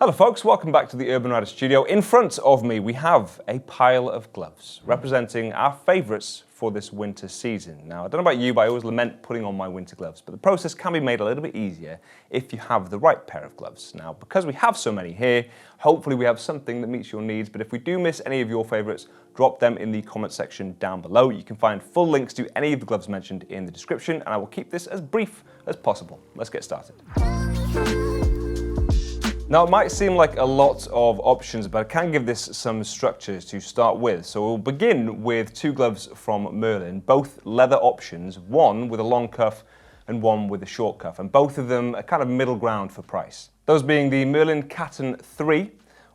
Hello folks, welcome back to the Urban Rider Studio. In front of me we have a pile of gloves representing our favourites for this winter season. Now, I don't know about you, but I always lament putting on my winter gloves, but the process can be made a little bit easier if you have the right pair of gloves. Now, because we have so many here, hopefully we have something that meets your needs, but if we do miss any of your favourites, drop them in the comment section down below. You can find full links to any of the gloves mentioned in the description, and I will keep this as brief as possible. Let's get started. Now, it might seem like a lot of options, but I can give this some structures to start with. So we'll begin with two gloves from Merlin, both leather options, one with a long cuff and one with a short cuff, and both of them are kind of middle ground for price. Those being the Merlin Caton 3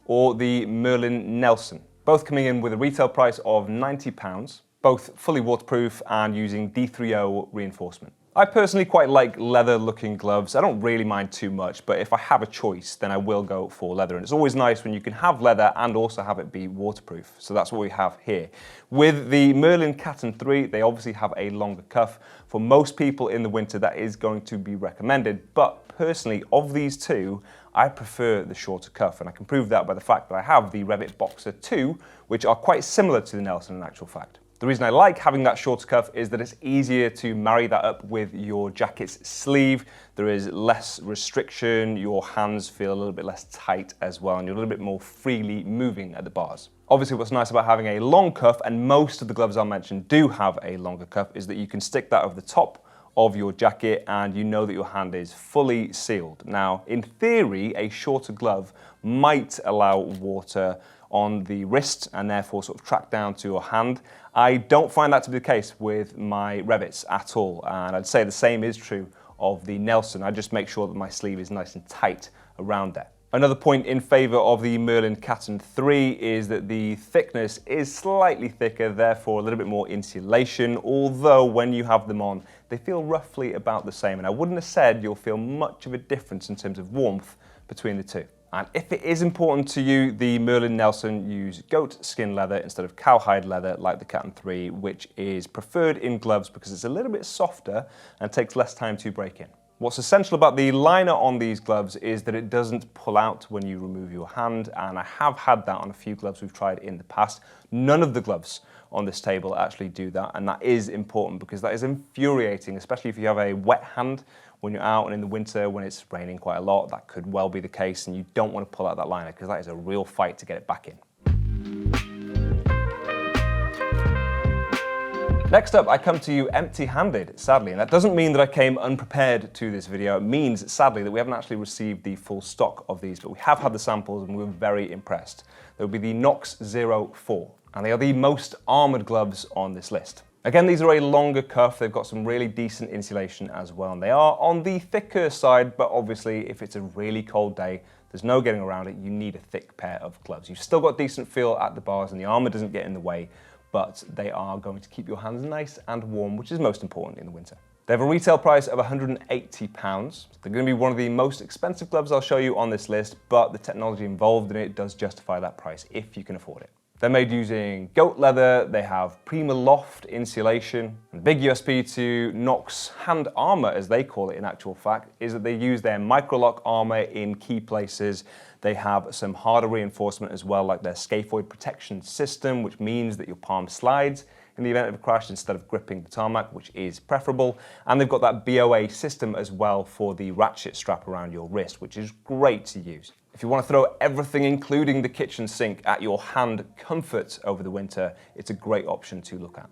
or the Merlin Nelson, both coming in with a retail price of £90, both fully waterproof and using D3O reinforcement. I personally quite like leather looking gloves. I don't really mind too much, but if I have a choice, then I will go for leather. And it's always nice when you can have leather and also have it be waterproof. So that's what we have here. With the Merlin Caton 3, they obviously have a longer cuff. For most people in the winter, that is going to be recommended. But personally, of these two, I prefer the shorter cuff. And I can prove that by the fact that I have the Revit Boxer 2, which are quite similar to the Nelson in actual fact. The reason I like having that shorter cuff is that it's easier to marry that up with your jacket's sleeve. There is less restriction, your hands feel a little bit less tight as well, and you're a little bit more freely moving at the bars. Obviously, what's nice about having a long cuff, and most of the gloves I'll mention do have a longer cuff, is that you can stick that over the top of your jacket and you know that your hand is fully sealed. Now, in theory, a shorter glove might allow water on the wrist and therefore sort of track down to your hand. I don't find that to be the case with my Revits at all, and I'd say the same is true of the Nelson. I just make sure that my sleeve is nice and tight around there. Another point in favour of the Merlin Caton 3 is that the thickness is slightly thicker, therefore a little bit more insulation, although when you have them on, they feel roughly about the same, and I wouldn't have said you'll feel much of a difference in terms of warmth between the two. And if it is important to you, the Merlin Nelson use goat skin leather instead of cowhide leather like the Caton 3, which is preferred in gloves because it's a little bit softer and takes less time to break in. What's essential about the liner on these gloves is that it doesn't pull out when you remove your hand, and I have had that on a few gloves we've tried in the past. None of the gloves on this table actually do that, and that is important because that is infuriating, especially if you have a wet hand when you're out, and in the winter when it's raining quite a lot, that could well be the case, and you don't want to pull out that liner because that is a real fight to get it back in. Next up, I come to you empty-handed, sadly, and that doesn't mean that I came unprepared to this video. It means, sadly, that we haven't actually received the full stock of these, but we have had the samples and we were very impressed. There will be the Nox 04, and they are the most armoured gloves on this list. Again, these are a longer cuff, they've got some really decent insulation as well, and they are on the thicker side, but obviously if it's a really cold day, there's no getting around it, you need a thick pair of gloves. You've still got decent feel at the bars and the armour doesn't get in the way, but they are going to keep your hands nice and warm, which is most important in the winter. They have a retail price of £180. They're going to be one of the most expensive gloves I'll show you on this list, but the technology involved in it does justify that price if you can afford it. They're made using goat leather, they have PrimaLoft insulation, and the big USP to Nox Hand Armour, as they call it in actual fact, is that they use their microlock armour in key places. They have some harder reinforcement as well, like their scaphoid protection system, which means that your palm slides in the event of a crash instead of gripping the tarmac, which is preferable. And they've got that BOA system as well for the ratchet strap around your wrist, which is great to use. If you want to throw everything, including the kitchen sink, at your hand comfort over the winter, it's a great option to look at.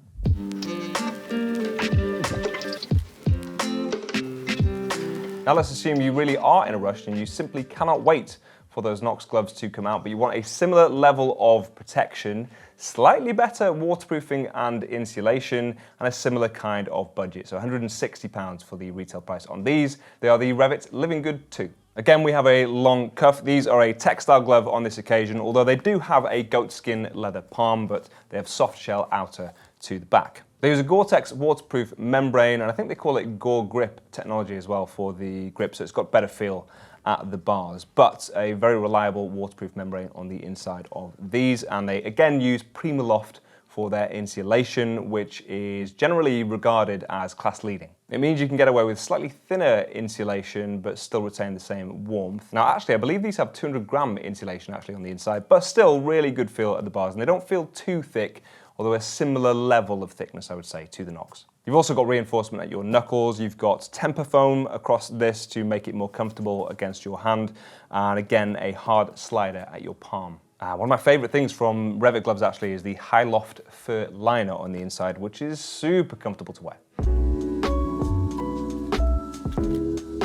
Now let's assume you really are in a rush and you simply cannot wait for those Nox gloves to come out, but you want a similar level of protection, slightly better waterproofing and insulation, and a similar kind of budget. So £160 for the retail price on these. They are the Revit Living Good 2. Again, we have a long cuff. These are a textile glove on this occasion, although they do have a goatskin leather palm, but they have soft shell outer to the back. They use a gore-tex waterproof membrane, and I think they call it Gore Grip technology as well for the grip, so it's got better feel at the bars, but a very reliable waterproof membrane on the inside of these, and they again use PrimaLoft for their insulation, which is generally regarded as class leading. It means you can get away with slightly thinner insulation but still retain the same warmth. Now actually I believe these have 200 gram insulation actually on the inside, but still really good feel at the bars, and they don't feel too thick, although a similar level of thickness I would say to the Nox. You've also got reinforcement at your knuckles, you've got temper foam across this to make it more comfortable against your hand, and again a hard slider at your palm. One of my favourite things from Revit gloves actually is the high loft fur liner on the inside, which is super comfortable to wear.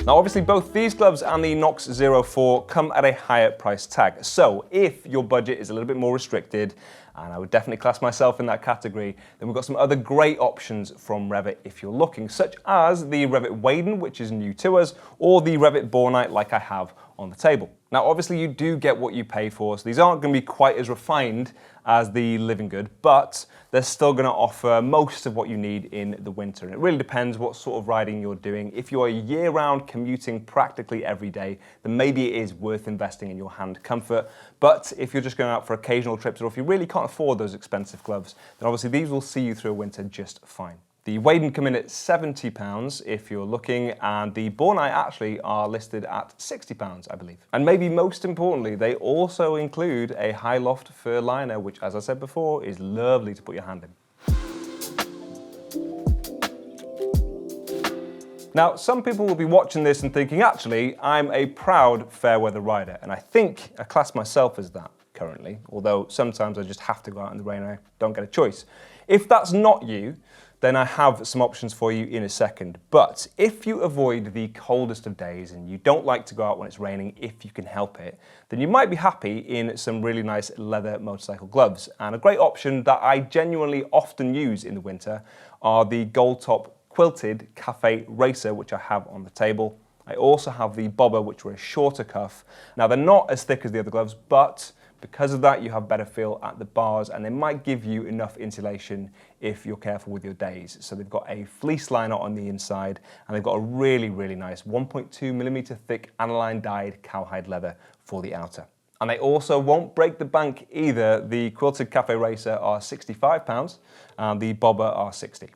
Now obviously both these gloves and the Nox 04 come at a higher price tag. So if your budget is a little bit more restricted, and I would definitely class myself in that category, then we've got some other great options from Revit if you're looking, such as the Revit Waden, which is new to us, or the Revit Bornite like I have on the table. Now obviously you do get what you pay for, so these aren't going to be quite as refined as the Living Good, but they're still going to offer most of what you need in the winter. And it really depends what sort of riding you're doing. If you're year-round commuting practically every day, then maybe it is worth investing in your hand comfort. But if you're just going out for occasional trips, or if you really can't afford those expensive gloves, then obviously these will see you through a winter just fine. The Waden come in at £70 if you're looking, and the Bornite actually are listed at £60, I believe. And maybe most importantly, they also include a high loft fur liner, which, as I said before, is lovely to put your hand in. Now, some people will be watching this and thinking, actually, I'm a proud fair weather rider, and I think I class myself as that currently, although sometimes I just have to go out in the rain and I don't get a choice. If that's not you, then I have some options for you in a second. But if you avoid the coldest of days and you don't like to go out when it's raining if you can help it, then you might be happy in some really nice leather motorcycle gloves. And a great option that I genuinely often use in the winter are the gold top quilted Cafe Racer, which I have on the table. I also have the bobber, which are a shorter cuff. Now they're not as thick as the other gloves, but because of that, you have better feel at the bars, and they might give you enough insulation if you're careful with your days. So they've got a fleece liner on the inside, and they've got a really, really nice 1.2mm thick aniline dyed cowhide leather for the outer. And they also won't break the bank either. The quilted Cafe Racer are £65, and the bobber are £60.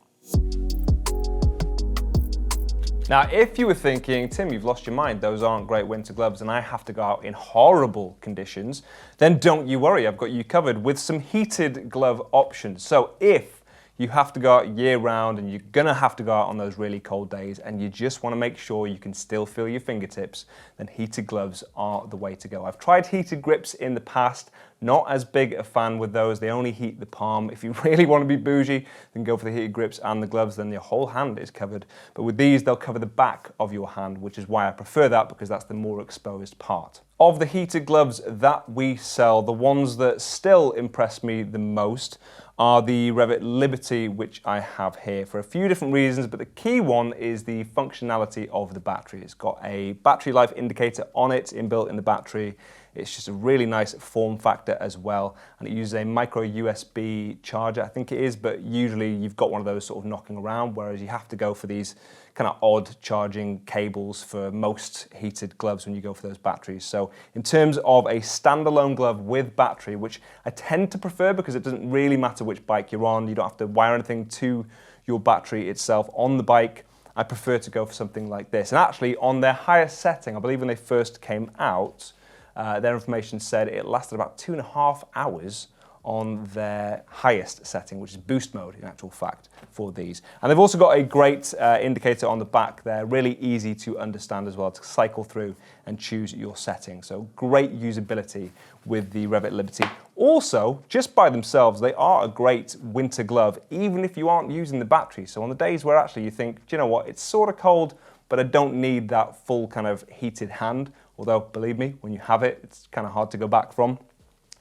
Now, if you were thinking, Tim, you've lost your mind, those aren't great winter gloves and I have to go out in horrible conditions, then don't you worry, I've got you covered with some heated glove options. So if you have to go out year round and you're gonna have to go out on those really cold days and you just wanna make sure you can still feel your fingertips, then heated gloves are the way to go. I've tried heated grips in the past, not as big a fan with those. They only heat the palm. If you really want to be bougie, then go for the heated grips and the gloves, then your whole hand is covered. But with these, they'll cover the back of your hand, which is why I prefer that, because that's the more exposed part. Of the heated gloves that we sell, the ones that still impress me the most are the Revit Liberty, which I have here for a few different reasons, but the key one is the functionality of the battery. It's got a battery life indicator on it, inbuilt in the battery. It's just a really nice form factor as well, and it uses a micro USB charger, I think it is, but usually you've got one of those sort of knocking around, whereas you have to go for these kind of odd charging cables for most heated gloves when you go for those batteries. So in terms of a standalone glove with battery, which I tend to prefer because it doesn't really matter which bike you're on, you don't have to wire anything to your battery itself on the bike, I prefer to go for something like this. And actually on their highest setting, I believe when they first came out, their information said it lasted about 2.5 hours on their highest setting, which is boost mode in actual fact for these. And they've also got a great indicator on the back there, really easy to understand as well, to cycle through and choose your setting. So great usability with the Revit Liberty. Also, just by themselves, they are a great winter glove, even if you aren't using the battery. So on the days where actually you think, do you know what, it's sort of cold, but I don't need that full kind of heated hand, although believe me, when you have it, it's kind of hard to go back from.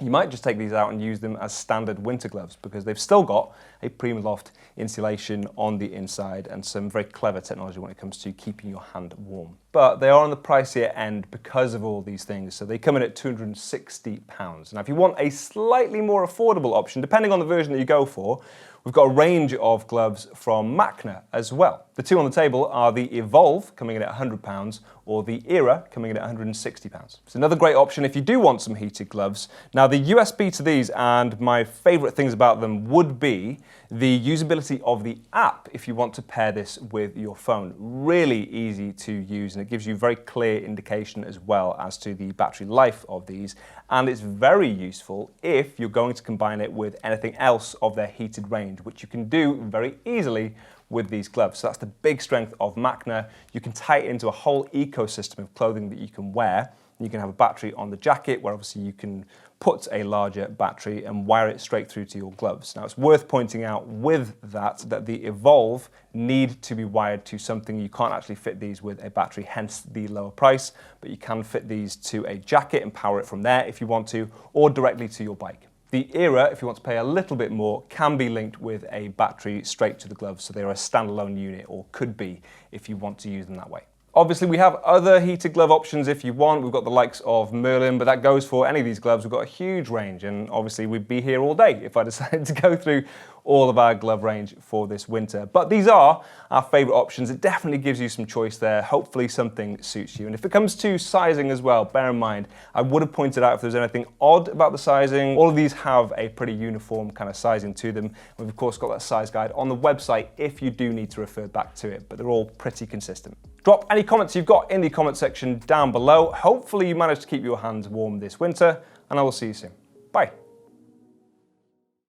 You might just take these out and use them as standard winter gloves because they've still got a Primaloft insulation on the inside and some very clever technology when it comes to keeping your hand warm. but they are on the pricier end because of all these things. So they come in at £260. Now, if you want a slightly more affordable option, depending on the version that you go for, we've got a range of gloves from Machner as well. The two on the table are the Evolve, coming in at £100, or the Era, coming in at £160. It's another great option if you do want some heated gloves. Now, the USB to these, and my favourite things about them, would be the usability of the app if you want to pair this with your phone. Really easy to use, and it gives you very clear indication as well as to the battery life of these. And it's very useful if you're going to combine it with anything else of their heated range, which you can do very easily with these gloves. So that's the big strength of Machner. You can tie it into a whole ecosystem of clothing that you can wear. You can have a battery on the jacket where obviously you can put a larger battery and wire it straight through to your gloves. Now, it's worth pointing out with that the Evolve need to be wired to something. You can't actually fit these with a battery, hence the lower price, but you can fit these to a jacket and power it from there if you want to, or directly to your bike. The Era, if you want to pay a little bit more, can be linked with a battery straight to the gloves, so they're a standalone unit, or could be if you want to use them that way. Obviously, we have other heated glove options if you want. We've got the likes of Merlin, but that goes for any of these gloves. We've got a huge range, and obviously we'd be here all day if I decided to go through all of our glove range for this winter. But these are our favourite options. It definitely gives you some choice there. Hopefully something suits you. And if it comes to sizing as well, bear in mind, I would have pointed out if there's anything odd about the sizing. All of these have a pretty uniform kind of sizing to them. We've of course got that size guide on the website if you do need to refer back to it, but they're all pretty consistent. Drop any comments you've got in the comment section down below. Hopefully you managed to keep your hands warm this winter, and I will see you soon. Bye.